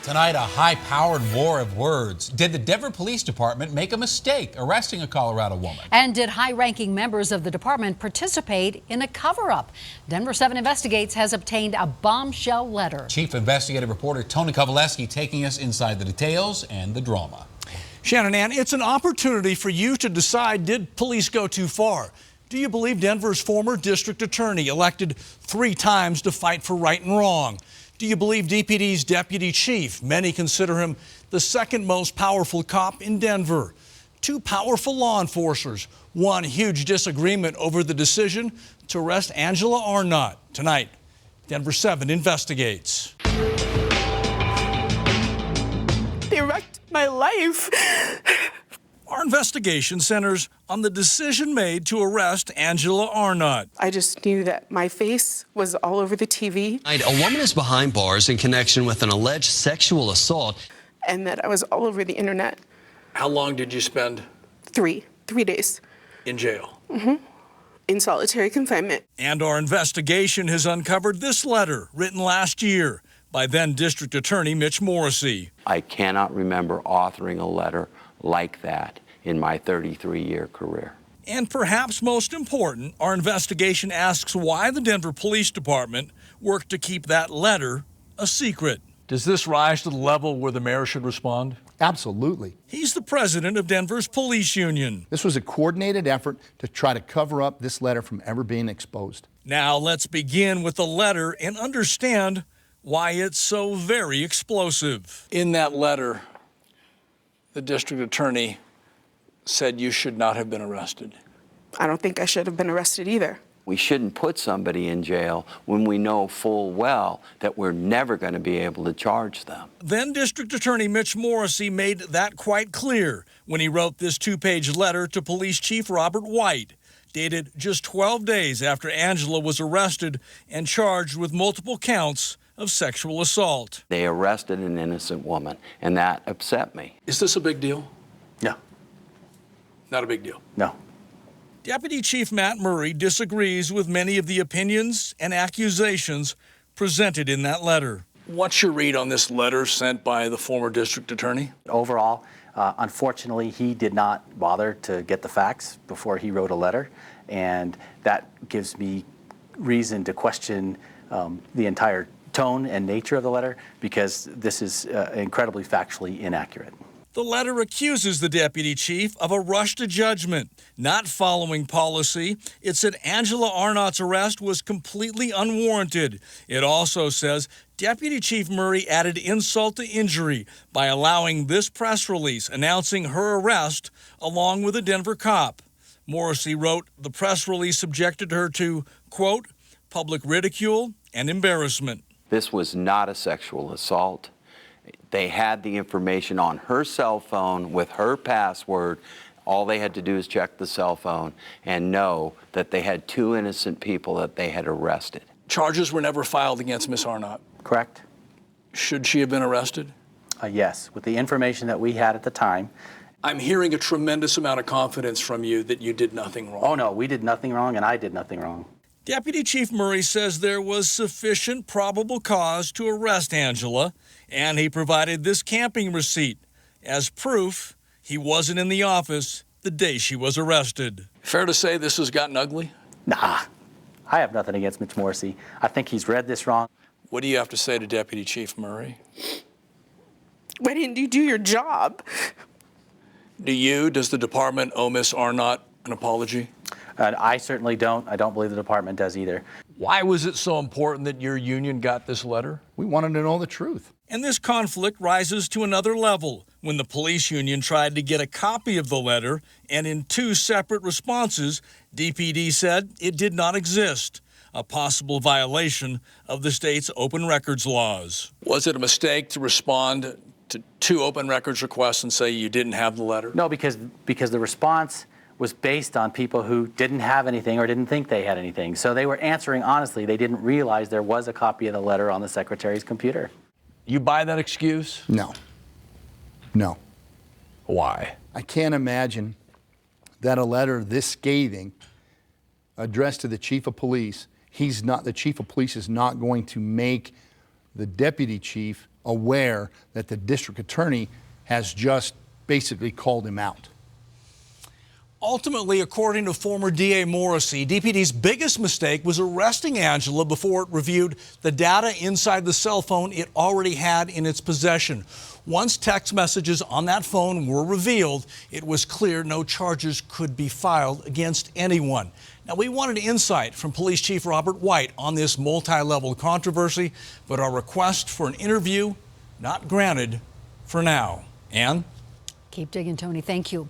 Tonight, a high-powered war of words. Did the Denver Police Department make a mistake arresting a Colorado woman? And did high-ranking members of the department participate in a cover-up? Denver7 Investigates has obtained a bombshell letter. Chief investigative reporter Tony Kovaleski taking us inside the details and the drama. Shannon Ann, it's an opportunity for you to decide, did police go too far? Do you believe Denver's former district attorney, elected 3 times to fight for right and wrong? Do you believe DPD's deputy chief? Many consider him the second most powerful cop in Denver. 2 powerful law enforcers, one huge disagreement over the decision to arrest Angiella Arnot. Tonight, Denver7 Investigates. They wrecked my life. Our investigation centers on the decision made to arrest Angiella Arnot. I just knew that my face was all over the TV. A woman is behind bars in connection with an alleged sexual assault. And that I was all over the internet. How long did you spend? 3 days. In jail? In solitary confinement. And our investigation has uncovered this letter written last year by then District Attorney Mitch Morrissey. I cannot remember authoring a letter like that in my 33-year career. And perhaps most important, our investigation asks why the Denver Police Department worked to keep that letter a secret. Does this rise to the level where the mayor should respond? Absolutely. He's the president of Denver's police union. This was a coordinated effort to try to cover up this letter from ever being exposed. Now let's begin with the letter and understand why it's so very explosive. In that letter, the district attorney said you should not have been arrested. I don't think I should have been arrested either. We shouldn't put somebody in jail when we know full well that we're never going to be able to charge them. Then District Attorney Mitch Morrissey made that quite clear when he wrote this 2-page letter to Police Chief Robert White, dated just 12 days after Angiella was arrested and charged with multiple counts of sexual assault. They arrested an innocent woman, and that upset me. Is this a big deal? No. Not a big deal. No. Deputy Chief Matt Murray disagrees with many of the opinions and accusations presented in that letter. What's your read on this letter sent by the former district attorney? Overall, unfortunately, he did not bother to get the facts before he wrote a letter, and that gives me reason to question the entire tone and nature of the letter, because this is incredibly factually inaccurate. The letter accuses the deputy chief of a rush to judgment, not following policy. It said Angiella Arnot's arrest was completely unwarranted. It also says Deputy Chief Murray added insult to injury by allowing this press release announcing her arrest along with a Denver cop. Morrissey wrote the press release subjected her to, quote, public ridicule and embarrassment. This was not a sexual assault. They had the information on her cell phone with her password. All they had to do is check the cell phone and know that they had 2 innocent people that they had arrested. Charges were never filed against Miss Arnot. Correct? Should she have been arrested? Yes. With the information that we had at the time. I'm hearing a tremendous amount of confidence from you that you did nothing wrong. Oh, no, we did nothing wrong, and I did nothing wrong. Deputy Chief Murray says there was sufficient probable cause to arrest Angiella, and he provided this camping receipt as proof he wasn't in the office the day she was arrested. Fair to say this has gotten ugly? Nah, I have nothing against Mitch Morrissey. I think he's read this wrong. What do you have to say to Deputy Chief Murray? Why didn't you do your job? Does the department owe Miss Arnot an apology? I certainly don't. I don't believe the department does either. Why was it so important that your union got this letter? We wanted to know the truth. And this conflict rises to another level when the police union tried to get a copy of the letter, and in 2 separate responses, DPD said it did not exist, a possible violation of the state's open records laws. Was it a mistake to respond to 2 open records requests and say you didn't have the letter? No, because the response was based on people who didn't have anything or didn't think they had anything. So they were answering honestly. They didn't realize there was a copy of the letter on the secretary's computer. You buy that excuse? No. No. Why? I can't imagine that a letter this scathing addressed to the chief of police, the chief of police is not going to make the deputy chief aware that the district attorney has just basically called him out. Ultimately, according to former DA Morrissey, DPD's biggest mistake was arresting Angiella before it reviewed the data inside the cell phone it already had in its possession. Once text messages on that phone were revealed, it was clear no charges could be filed against anyone. Now, we wanted insight from Police Chief Robert White on this multi-level controversy, but our request for an interview not granted for now. Ann? Keep digging, Tony. Thank you.